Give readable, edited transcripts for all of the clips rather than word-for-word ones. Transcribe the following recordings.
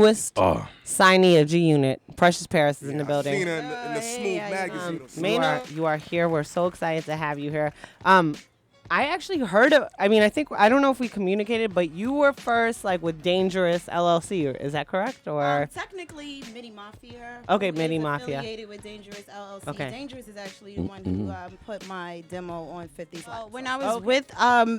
newest signee of G Unit. Precious Paris is in the building. I've seen her in the Smooth magazine. Maino, you are here. We're so excited to have you here. I actually heard of, I don't know if we communicated, but you were first like with Dangerous LLC. Is that correct? Or technically Midi Mafia. Okay, Midi Mafia. Affiliated with Dangerous LLC. Okay. Dangerous is actually the one who put my demo on 50's. When I was with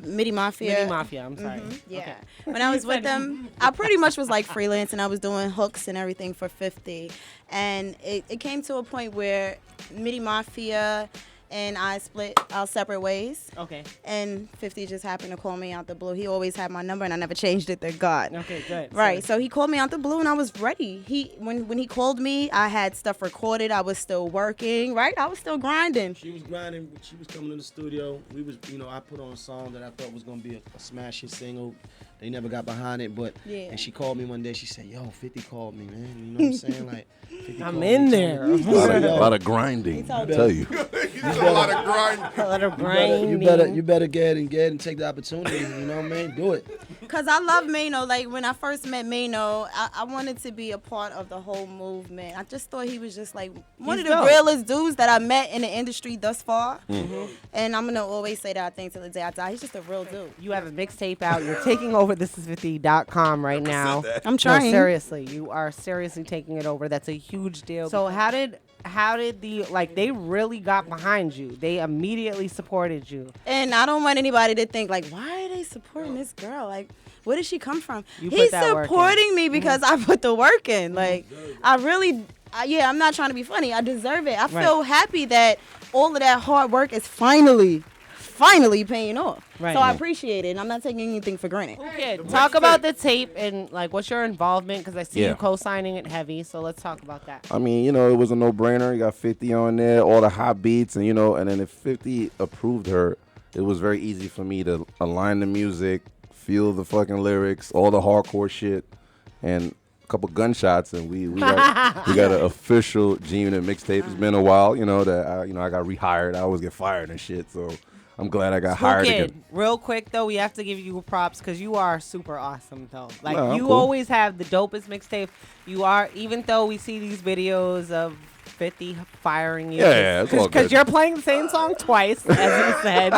Midi Mafia. Midi Mafia, I'm sorry. Yeah. Okay. When I was with them, I pretty much was like freelance and I was doing hooks and everything for 50. And it came to a point where Midi Mafia and I split our separate ways. Okay. And 50 just happened to call me out the blue. He always had my number, and I never changed it, thank God. Okay, good. Right, so he called me out the blue, and I was ready. When he called me, I had stuff recorded. I was still working, right? I was still grinding. She was grinding. She was coming in the studio. We was, I put on a song that I thought was going to be a smashing single. They never got behind it, but and she called me one day. She said, "Yo, 50 called me, man. You know what I'm saying? Like, 50 I'm in there. A lot of grinding. I tell you. A lot of grinding. A lot of grinding. You better get and take the opportunity. You know what I mean? Do it. Cause I love Maino. Like when I first met Maino, I wanted to be a part of the whole movement. I just thought he was just like one of the realest dudes that I met in the industry thus far. Mm-hmm. And I'm gonna always say that I think till the day I die. He's just a real dude. You have a mixtape out. You're taking over thisis50.com right now. I'm trying. No, seriously, you are seriously taking it over. That's a huge deal. So how did they really got behind you? They immediately supported you. And I don't want anybody to think like, why are they supporting this girl? Like, where did she come from? He's supporting me because I put the work in. Like, I really, I'm not trying to be funny. I deserve it. I feel happy that all of that hard work is finally paying off. Right. So I appreciate it, and I'm not taking anything for granted. Okay, talk about the tape and like what's your involvement, because I see you co-signing it heavy. So let's talk about that. I mean, it was a no-brainer. You got 50 on there, all the hot beats, and and then if 50 approved her, it was very easy for me to align the music, feel the fucking lyrics, all the hardcore shit, and a couple gunshots, and we got an official G Unit mixtape. It's been a while, that I got rehired. I always get fired and shit, so I'm glad I got hired again. Real quick though, we have to give you props because you are super awesome though. Like you cool. always have the dopest mixtape. You are, even though we see these videos of 50 firing you. Yeah, because you're playing the same song twice, as you said.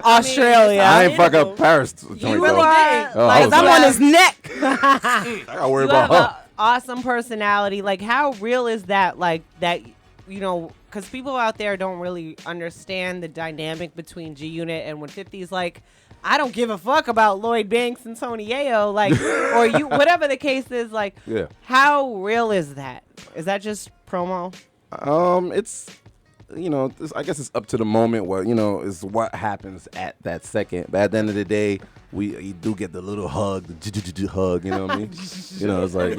Australia. I ain't fuck up Paris joint You really though. did. Like I'm on his neck. I gotta worry You about have her. an awesome personality. Like how real is that? Like that, because people out there don't really understand the dynamic between G Unit, and when 50's like, I don't give a fuck about Lloyd Banks and Tony Yayo, like, or you, whatever the case is, like, how real is that? Is that just promo? It's, I guess it's up to the moment where, is what happens at that second. But at the end of the day, you do get the little hug, the hug, you know what I mean? It's like,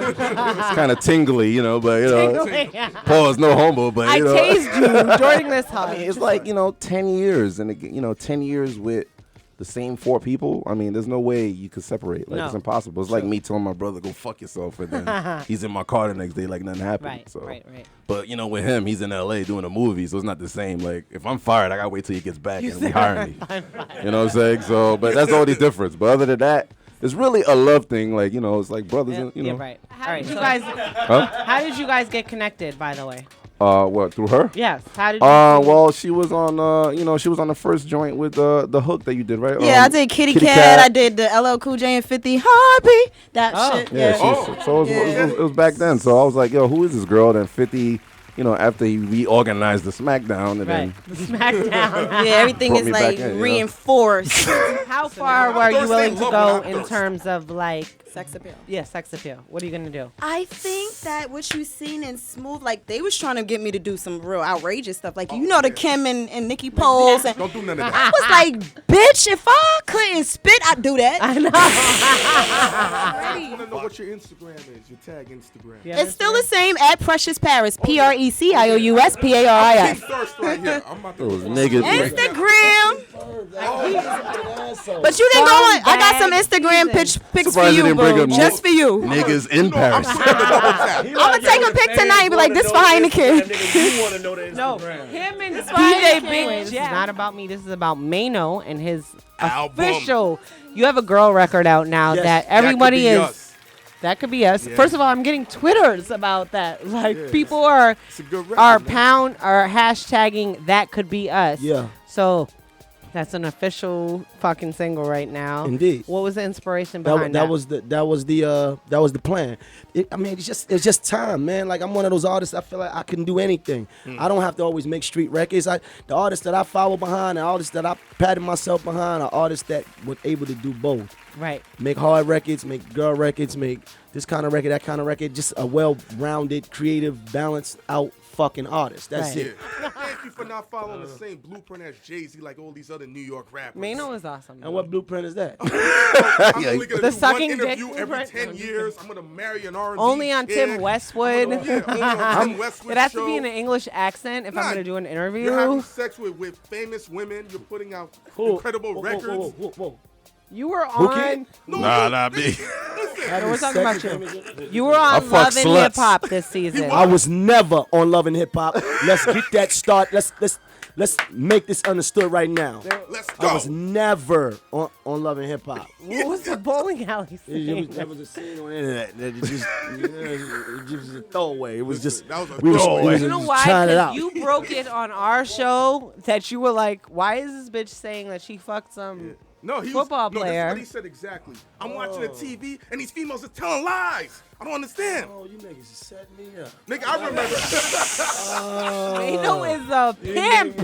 it's kind of tingly, but, pause, no homo, but, I tased you during this hug. I mean, it's like, 10 years, and, 10 years with the same 4 people. I mean, there's no way you could separate. Like, it's impossible. It's like me telling my brother, go fuck yourself, and then he's in my car the next day like nothing happened. Right. But, with him, he's in L.A. doing a movie, so it's not the same. Like, if I'm fired, I got to wait till he gets back and hire me. You know what I'm saying? So, but that's the only difference. But other than that, it's really a love thing. Like, it's like brothers, and, Yeah, right. All right, how did you guys get connected, by the way? What, through her? Yes. How did you? Well, she was on, she was on the first joint with the hook that you did, right? Yeah, I did Kitty Cat. I did the LL Cool J and 50 Heartbeat. That shit. Yeah. So it was back then. So I was like, yo, who is this girl? Then 50, after he reorganized the SmackDown, and then the SmackDown. Yeah, everything is like reinforced. How far were you willing to go in terms of like sex appeal? Yeah, sex appeal. What are you gonna do? I think that what you seen in Smooth, like they was trying to get me to do some real outrageous stuff, like the Kim and Nikki Poles. And don't do none of that. I was like, bitch, if I couldn't spit, I'd do that. I know. I want to know what your Instagram is. Your tag Instagram. It's still the same at Precious Paris. PRECIOUS PARIS. Thirst right here. I'm about to those niggas. Instagram. But you can go on. I got some Instagram pics for you, bro. Just for you. Niggas in Paris. I'm gonna take a pic tonight and be like, this for Hynaken. You want to know the Instagram. No, him and DJ Big. This is not about me. This is about Maino and his official. You have a girl record out now that everybody is. That could be us. Yeah. First of all, I'm getting Twitters about that. Like Yeah. people are It's a good record, man. hashtagging that could be us. Yeah. So that's an official fucking single right now. Indeed. What was the inspiration behind that? That was the plan. It's just time, man. Like I'm one of those artists. I feel like I can do anything. I don't have to always make street records. The artists that I follow behind, the artists that I patted myself behind, are artists that were able to do both. Right. Make hard records, make girl records, make this kind of record, that kind of record. Just a well-rounded, creative, balanced out fucking artist. That's Right. it. Thank you for not following the same blueprint as Jay-Z like all these other New York rappers. Maino is awesome. And what blueprint is that? I'm only gonna The do sucking one dick interview every blueprint? 10 years. I'm gonna marry an R&B Only on chick. Tim Westwood. Yeah, only on Tim Westwood It has show. to be in an English accent if I'm Nah, going to do an interview. You're having sex with famous women. You're putting out incredible records. Whoa. You were Who on. can't? No, Nah, not me. No, we're talking about you. You were I on fuck Love and sluts. Hip Hop this season. I was never on Love and Hip Hop. Let's get that start. Let's make this understood right now. Let's go. I was never on Love and Hip Hop. What was the bowling alley scene? There was a scene on the internet that it was a throwaway. It was just That was a we was throwaway. You know just why? trying it 'Cause out. you broke it on our show that you were like, why is this bitch saying that she fucked some No, he football was, no, player? This is what he said exactly. I'm watching the TV and these females are telling lies. I don't understand. Oh, you niggas just set me up. Nigga, I remember Maino is a pimp.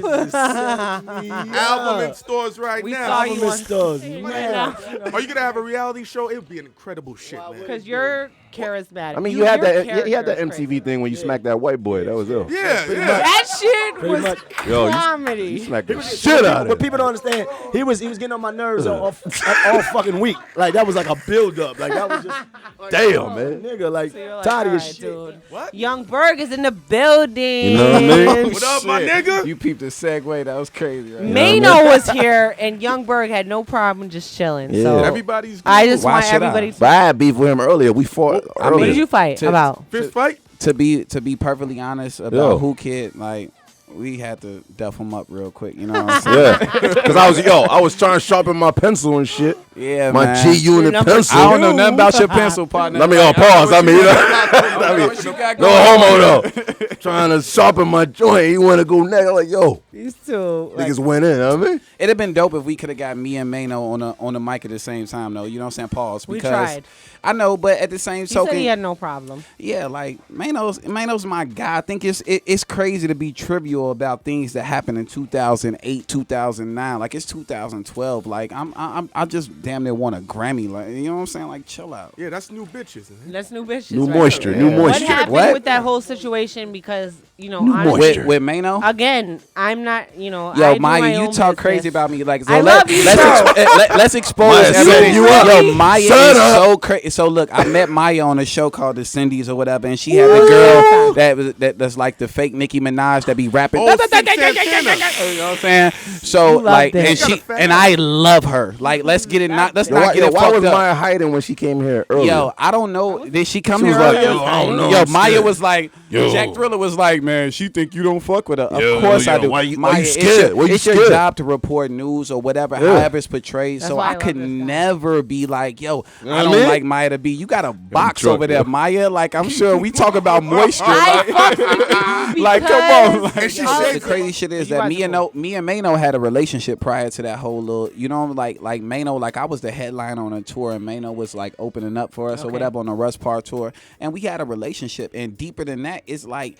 album in stores right We now. saw you on Stars. Are you gonna have a reality show? It would be an incredible shit, man. because you're charismatic. I mean, you had your that. You had that character is MTV crazy. thing when you smacked that white boy. That was ill. Yeah. That shit Pretty was much. Yo, comedy. you smacked the shit out of But it. people don't understand. He was getting on my nerves all fucking week. Like that was like a build up. Like that was just Damn, man. nigga. Like So you're like, tired of your "Alright, shit. dude. What? Young Berg is in the building. You know what I mean? What up, my nigga? You peeped the segue. That was crazy, right? Maino was here, and Young Berg had no problem just chilling. Yeah. So Everybody's good. I just Why want should I? everybody to. But I had beef with him earlier. We fought I earlier. What did you fight To- about? Fist fight? To be perfectly honest about Yo. Whoo Kid, like we had to duff him up real quick. You know what I'm saying? Yeah, because I was trying to sharpen my pencil and shit. Yeah, My man. G unit number pencil. I don't know nothing about your pencil partner. Let me pause. I mean, What you got no going homo though. Trying to sharpen my joint. He want to go next. I'm like, yo, These two. Like, niggas went in. I mean, It'd have been dope if we could have got me and Maino on the mic at the same time, though. You know what I'm saying? Pause. We Because tried. I know, but at the same he token, said he had no problem. yeah, like Maino's my guy. I think it's crazy to be trivial about things that happened in 2008, 2009. Like it's 2012. Like I just damn near won a Grammy. Like you know what I'm saying? Like chill out. Yeah, that's new bitches. Man. That's new bitches. new right moisture, there. new Yeah. What moisture. happened with that whole situation? Because New honestly, moisture. With Maino? again, I'm not. I Yo, do my Maya, you own talk business. crazy about me. Like, I love you, let's expose Maya set everything. you up. Yo, Maya Shut is up. so crazy. So look, I met Maya on a show called The Cindy's or whatever, and she had a girl that's like the fake Nicki Minaj that be rapping. Oh, Santana. You know what I'm saying? So You love like, that. and She got a she fat and I love her. Like, let's get it not. Let's not get it Why fucked was up. Maya hiding when she came here earlier? Yo, I don't know. Did she come She here was like, earlier? yo, I don't know, Yo, I'm Maya scared. was like, Yo. Jack Thriller was like, man, she think you don't fuck with her. Yo, Of course I yo, do. why you Maya, scared? Why you it's your scared? job to report news or whatever, Yeah. however it's portrayed. That's So why I I love could this guy. never be like, yo, know I what I don't mean? like Maya to be. You got a box drunk, over there, yo. Maya. Like, I'm sure we talk about moisture. I like, fuck with you like, come on. because Like, And she of- the shakes crazy shit is You that guys me are cool. and Maino had a relationship prior to that whole little, you know, like Maino, like I was the headline on a tour and Maino was like opening up for us or Okay. whatever on the Russ Park tour, and we had a relationship. And deeper than that, it's like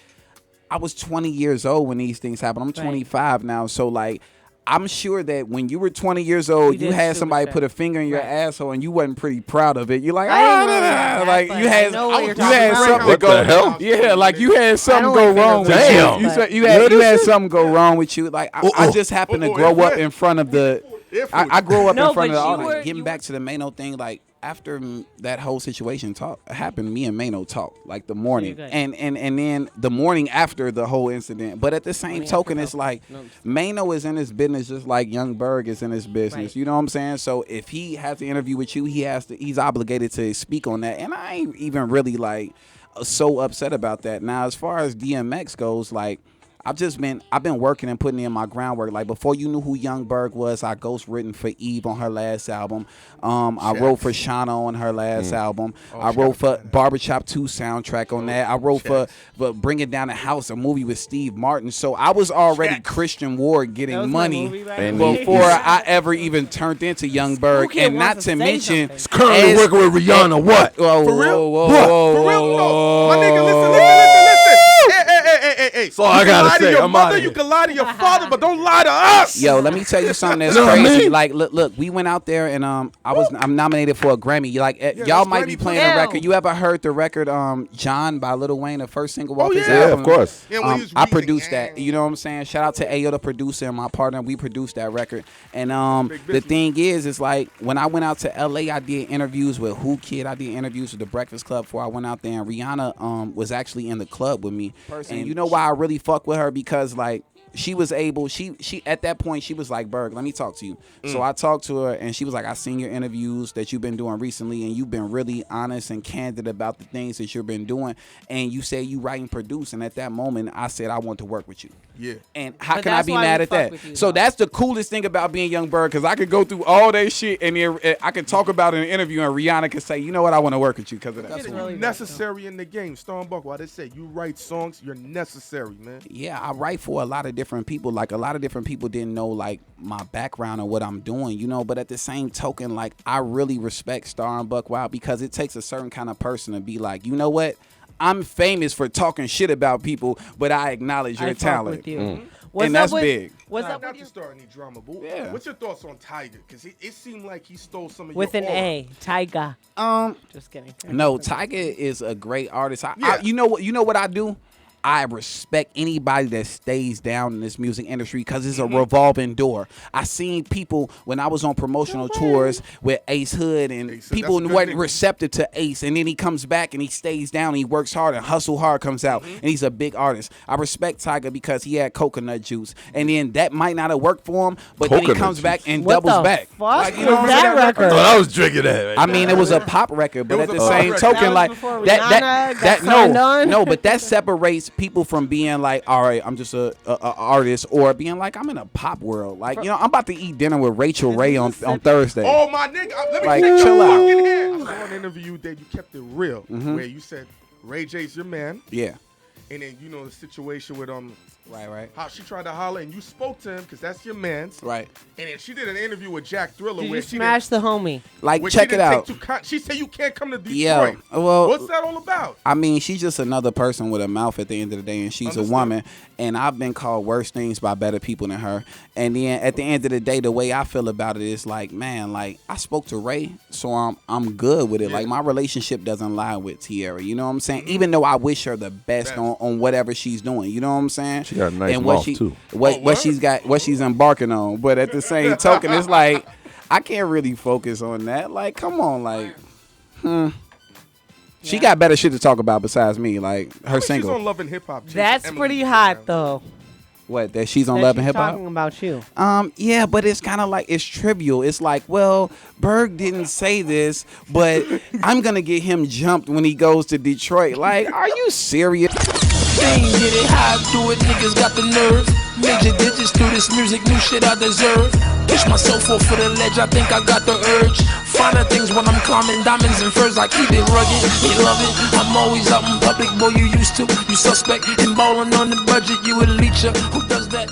I was 20 years old when these things happened. I'm 25 now, so like. I'm sure that when you were 20 years old, You you did had stupid somebody shit. put a finger in your Right. asshole and you wasn't pretty proud of it. You're like, I didn't ah, really nah, have nah. that, Like but you I had, know what you're you had talking something What go. the hell? Yeah, like you had something don't go like wrong with fingers. you. Damn. You said you had something go wrong with you. Like I just happened to Oh, grow up yeah. in front of the. Yeah, I grew up No, in front of but the you audience. were- Getting you back to the Maino thing, like after that whole situation happened, me and Maino talked like the morning, good. and then the morning after the whole incident. But at the same Morning token, after it's like Maino is in his business just like Yung Berg is in his business. Right. You know what I'm saying? So if he has to interview with you, he's obligated to speak on that. And I ain't even really like so upset about that. Now, as far as DMX goes, like. I've been working and putting in my groundwork. Like before you knew who Yung Berg was, I ghost written for Eve on her last album. I wrote for Shauna on her last album. I wrote for Barbershop 2 soundtrack on that. I wrote for Bring It Down the House, a movie with Steve Martin. So I was already Christian Ward getting money before I ever even turned into Yung Berg. And not to mention, He's currently working with Rihanna. What? For real? What? For real? No. My nigga, listen. Hey. That's all I gotta say. I'm mother, you can lie to your father, but don't lie to us. Yo, let me tell you something that's crazy. Like, look, we went out there and I'm nominated for a Grammy. Like, y'all might be playing a record. You ever heard the record John by Lil Wayne, the first single off his album? Yeah, of course. I produced that. You know what I'm saying? Shout out to Ayo, the producer, and my partner. We produced that record. And the thing is like when I went out to LA, I did interviews with Whoo Kid. I did interviews with the Breakfast Club before I went out there. And Rihanna was actually in the club with me. And you know why I really fuck with her? Because like she was able, she at that point she was like, Berg, let me talk to you. So I talked to her and she was like, I seen your interviews that you've been doing recently and you've been really honest and candid about the things that you've been doing. And you say you write and produce. And at that moment I said I want to work with you. Yeah. And how can I be mad at that? So that's the coolest thing about being Yung Berg, because I could go through all that shit and then I can talk about it in an interview and Rihanna can say, you know what, I want to work with you because of that. That's really necessary in the game. Starbuck, why they say you write songs, you're necessary, man. Yeah, I write for a lot of different people. Like a lot of different people didn't know like my background or what I'm doing, you know, but at the same token, like I really respect Star and Buck Wild because it takes a certain kind of person to be like, you know what? I'm famous for talking shit about people, but I acknowledge your talent. With you. And that's big. What's up not with to start any drama, but Yeah. what's your thoughts on Tiger? Because it seemed like he stole some of with your an aura. A, Tyga. Just kidding. No, Tyga is a great artist. Yeah. You know what I do? I respect anybody that stays down in this music industry because it's a revolving door. I seen people when I was on promotional tours with Ace Hood and Ace Hood, people that's a good weren't thing. receptive to Ace, and then he comes back and he stays down and he works hard and Hustle Hard comes out and he's a big artist. I respect Tyga because he had coconut juice, and then that might not have worked for him, but then he Coconut comes juice. back and What doubles the back. fuck Like, you was know what I'm that saying? record? I was drinking that. I mean, it was a pop record, but It at was the a pop same record. token, That was like before Rihanna that got signed on? no, but that separates people from being like, all right, I'm just a artist, or being like, I'm in a pop world. Like, you know, I'm about to eat dinner with Rachel Ray on Thursday. Oh, my nigga. Let me Like, take chill your out. fucking hand. I saw an interview that you kept it real, where you said Ray J's your man, Yeah, and then you know the situation with right, how she tried to holler and you spoke to him because that's your man's. right. And then she did an interview with Jack Thriller Did where you she smash the homie? Like, where check she it didn't out. take she said you can't come to Detroit. Yeah, well, What's that all about? I mean, she's just another person with a mouth at the end of the day, and she's Understood. a woman. And I've been called worse things by better people than her. And then at the end of the day, the way I feel about it is like, man, like I spoke to Ray, so I'm good with it. Yeah. Like my relationship doesn't lie with Tierra. You know what I'm saying? Even though I wish her the best on whatever she's doing. You know what I'm saying? She got a nice and what mouth, too. What she's embarking on. But at the same token, it's like I can't really focus on that. Like, come on, like, She got better shit to talk about besides me, like her single. She's on Love and Hip Hop. That's pretty hot though. What, that she's on That Love and she's Hip Hop? talking about you. Yeah, but it's kind of like, it's trivial. It's like, well, Berg didn't say this, but I'm gonna get him jumped when he goes to Detroit. Like, are you serious? Ain't get it, how I do it, niggas got the nerve. Major digits through this music, new shit I deserve. Push myself off for the ledge, I think I got the urge. Finer things when I'm climbing diamonds and furs, I keep it rugged, you love it. I'm always out in public, boy, you used to. You suspect and ballin' on the budget, you a leecher. Who does that?